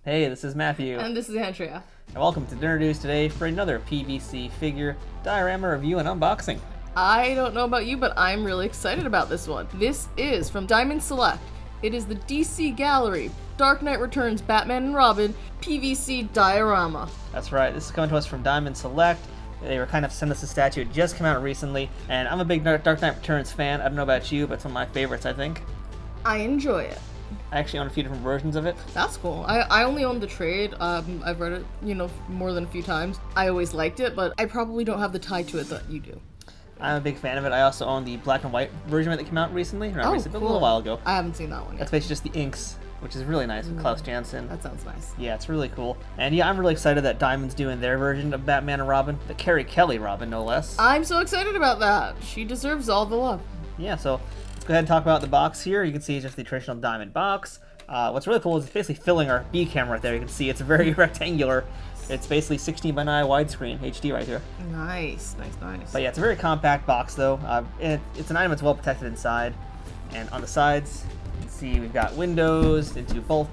Hey, this is Matthew. And this is Andrea. And welcome to Dinner News today for another PVC figure diorama review and unboxing. I don't know about you, but I'm really excited about this one. This is from Diamond Select. It is the DC Gallery Dark Knight Returns Batman and Robin PVC Diorama. That's right, this is coming to us from Diamond Select. They were kind of sent us a statue. It just came out recently, and I'm a big Dark Knight Returns fan. I don't know about you, but it's one of my favorites, I think. I enjoy it. I actually own a few different versions of it. That's cool. I only own the trade. I've read it, more than a few times. I always liked it, but I probably don't have the tie to it that you do. I'm a big fan of it. I also own the black and white version of it that came out recently. Not recently, but a little while ago. I haven't seen that one yet. That's basically just the inks, which is really nice with Klaus Janson. That sounds nice. Yeah, it's really cool. And yeah, I'm really excited that Diamond's doing their version of Batman and Robin, the Carrie Kelly Robin, no less. I'm so excited about that. She deserves all the love. Yeah, so let's go ahead and talk about the box here. You can see it's just the traditional Diamond box. What's really cool is it's basically filling our B camera right there. You can see it's very rectangular. It's basically 16:9 widescreen HD right here. Nice. But yeah, it's a very compact box though. It's an item that's well protected inside. And on the sides, you can see we've got windows into both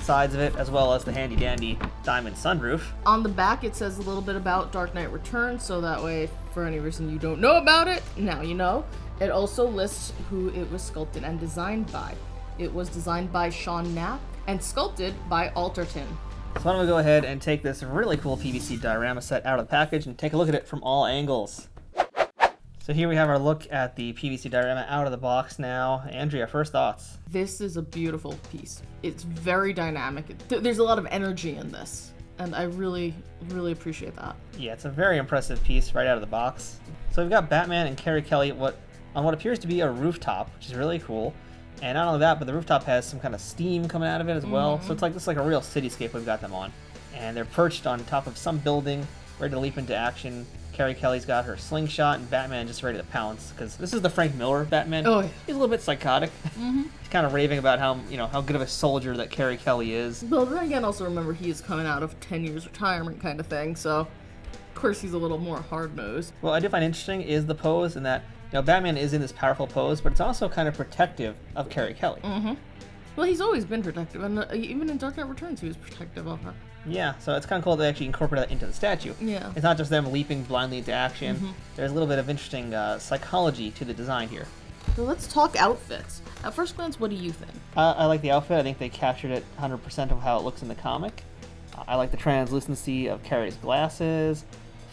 sides of it, as well as the handy dandy diamond sunroof. On the back, it says a little bit about Dark Knight Returns, so that way, for any reason you don't know about it, now you know. It also lists who it was sculpted and designed by. It was designed by Sean Knapp and sculpted by Alterton. So why don't we go ahead and take this really cool PVC diorama set out of the package and take a look at it from all angles. So here we have our look at the PVC diorama out of the box now. Andrea, first thoughts? This is a beautiful piece. It's very dynamic. There's a lot of energy in this, and I really, really appreciate that. Yeah, it's a very impressive piece right out of the box. So we've got Batman and Carrie Kelly on what appears to be a rooftop, which is really cool. And not only that, but the rooftop has some kind of steam coming out of it as well. So it's like this is like a real cityscape we've got them on. And they're perched on top of some building, ready to leap into action. Carrie Kelly's got her slingshot, and Batman just ready to pounce, because this is the Frank Miller Batman. Oh, yeah. He's a little bit psychotic. He's kind of raving about how good of a soldier that Carrie Kelly is. But then again, also remember he is coming out of 10 years retirement kind of thing, so of course he's a little more hard-nosed. What I do find interesting is the pose, in that Batman is in this powerful pose, but it's also kind of protective of Carrie Kelly. Well, he's always been protective, and even in Dark Knight Returns, he was protective of her. Yeah, so it's kind of cool they actually incorporate that into the statue. Yeah. It's not just them leaping blindly into action. There's a little bit of interesting psychology to the design here. So let's talk outfits. At first glance, what do you think? I like the outfit. I think they captured it 100% of how it looks in the comic. I like the translucency of Carrie's glasses,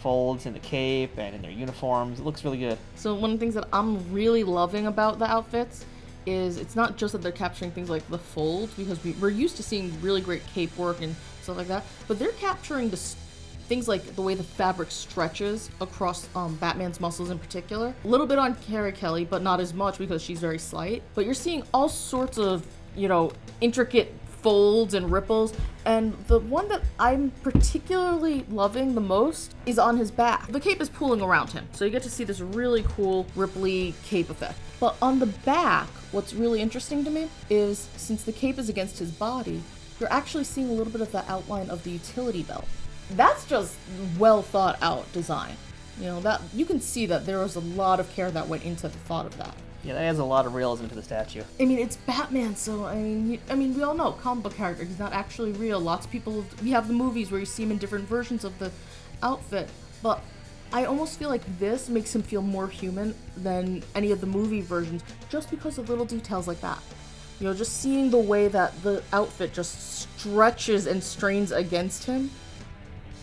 folds in the cape, and in their uniforms. It looks really good. So one of the things that I'm really loving about the outfits is it's not just that they're capturing things like the folds, because we're used to seeing really great cape work and stuff like that, but they're capturing things like the way the fabric stretches across Batman's muscles in particular. A little bit on Carrie Kelly, but not as much because she's very slight. But you're seeing all sorts of, intricate folds and ripples, and the one that I'm particularly loving the most is on his back. The cape is pulling around him, so you get to see this really cool ripply cape effect. But on the back, what's really interesting to me is, since the cape is against his body, you're actually seeing a little bit of the outline of the utility belt. That's just well thought out design. That you can see that there was a lot of care that went into the thought of that. Yeah, that adds a lot of realism to the statue. I mean, it's Batman, so we all know comic book character. He's not actually real. Lots of people. We have the movies where you see him in different versions of the outfit, but I almost feel like this makes him feel more human than any of the movie versions, just because of little details like that. Just seeing the way that the outfit just stretches and strains against him,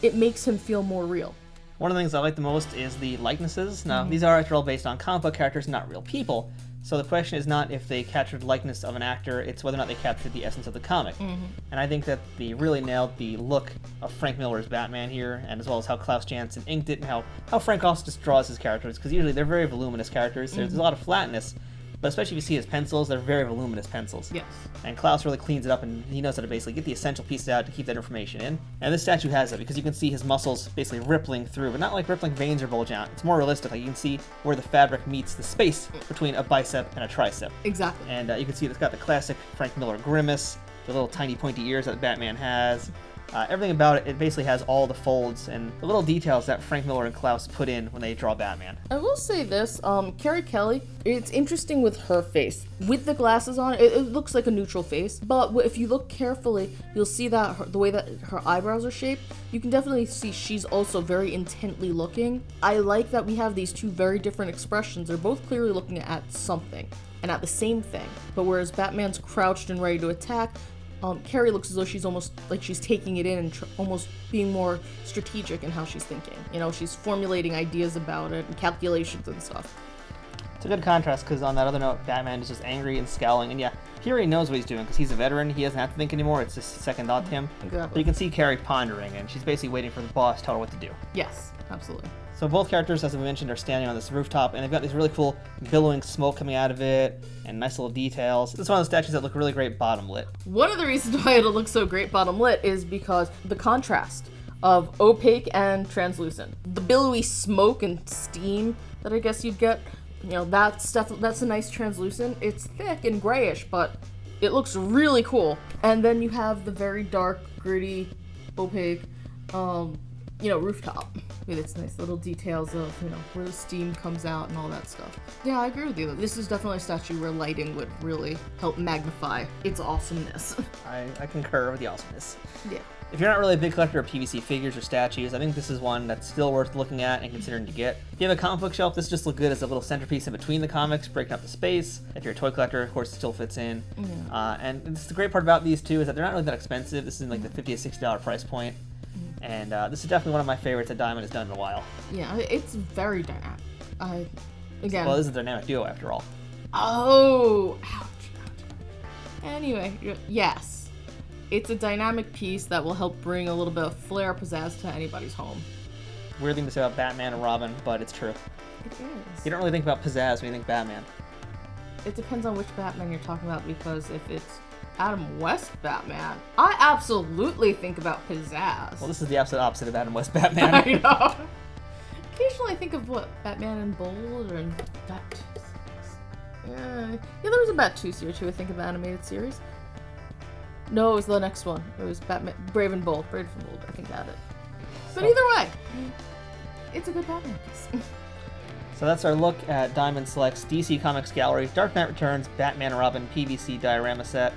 it makes him feel more real. One of the things I like the most is the likenesses. Now, these are, after all, based on comic book characters, not real people. So the question is not if they captured the likeness of an actor, it's whether or not they captured the essence of the comic. And I think that they really nailed the look of Frank Miller's Batman here, and as well as how Klaus Janson inked it, and how Frank also just draws his characters, because usually they're very voluminous characters. There's a lot of flatness, but especially if you see his pencils, they're very voluminous pencils. Yes. And Klaus really cleans it up, and he knows how to basically get the essential pieces out to keep that information in. And this statue has that, because you can see his muscles basically rippling through, but not like rippling veins or bulge out. It's more realistic. Like you can see where the fabric meets the space between a bicep and a tricep. Exactly. And you can see it's got the classic Frank Miller grimace, the little tiny pointy ears that Batman has. Everything about it, it basically has all the folds and the little details that Frank Miller and Klaus put in when they draw Batman. I will say this, Carrie Kelly, it's interesting with her face. With the glasses on, it looks like a neutral face, but if you look carefully, you'll see that the way that her eyebrows are shaped, you can definitely see she's also very intently looking. I like that we have these two very different expressions. They're both clearly looking at something and at the same thing, but whereas Batman's crouched and ready to attack, Carrie looks as though she's almost like she's taking it in and almost being more strategic in how she's thinking. You know, she's formulating ideas about it and calculations and stuff. It's a good contrast because on that other note, Batman is just angry and scowling. And yeah, he already knows what he's doing because he's a veteran. He doesn't have to think anymore. It's just second thought to him. Exactly. But you can see Carrie pondering, and she's basically waiting for the boss to tell her what to do. Yes, absolutely. So both characters, as we mentioned, are standing on this rooftop, and they've got these really cool billowing smoke coming out of it, and nice little details. This is one of those statues that look really great bottom lit. One of the reasons why it'll look so great bottom lit is because the contrast of opaque and translucent. The billowy smoke and steam that I guess you'd get, you know, that's a nice translucent. It's thick and grayish, but it looks really cool. And then you have the very dark, gritty, opaque, rooftop with its nice little details of, where the steam comes out and all that stuff. Yeah, I agree with you. This is definitely a statue where lighting would really help magnify its awesomeness. I concur with the awesomeness. Yeah. If you're not really a big collector of PVC figures or statues, I think this is one that's still worth looking at and considering to get. If you have a comic book shelf, this just looks good as a little centerpiece in between the comics, breaking up the space. If you're a toy collector, of course, it still fits in. Yeah. And the great part about these two is that they're not really that expensive. This is in like the $50 to $60 price point. And this is definitely one of my favorites that Diamond has done in a while. Yeah, it's very dynamic. Well, this is a dynamic duo after all. Oh, ouch. Anyway, yes. It's a dynamic piece that will help bring a little bit of flair, pizzazz to anybody's home. Weird thing to say about Batman and Robin, but it's true. It is. You don't really think about pizzazz when you think Batman. It depends on which Batman you're talking about, because if it's Adam West Batman, I absolutely think about pizzazz. Well, this is the absolute opposite of Adam West Batman. I know. Occasionally I think of Batman in Bold or in Bat. Yeah, there was a Bat 2 series too, I think, of the animated series. No, it was the next one. It was Batman, Brave and Bold. I think that it. But either way, it's a good Batman piece. So that's our look at Diamond Select's DC Comics Gallery Dark Knight Returns Batman and Robin PVC Diorama set.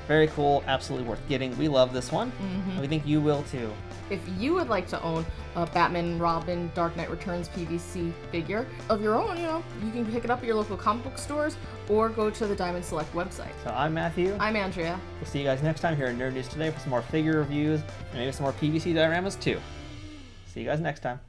Very cool, absolutely worth getting. We love this one, and we think you will too. If you would like to own a Batman and Robin Dark Knight Returns PVC figure of your own, you can pick it up at your local comic book stores or go to the Diamond Select website. So I'm Matthew. I'm Andrea. We'll see you guys next time here at Nerd News Today for some more figure reviews and maybe some more PVC dioramas too. See you guys next time.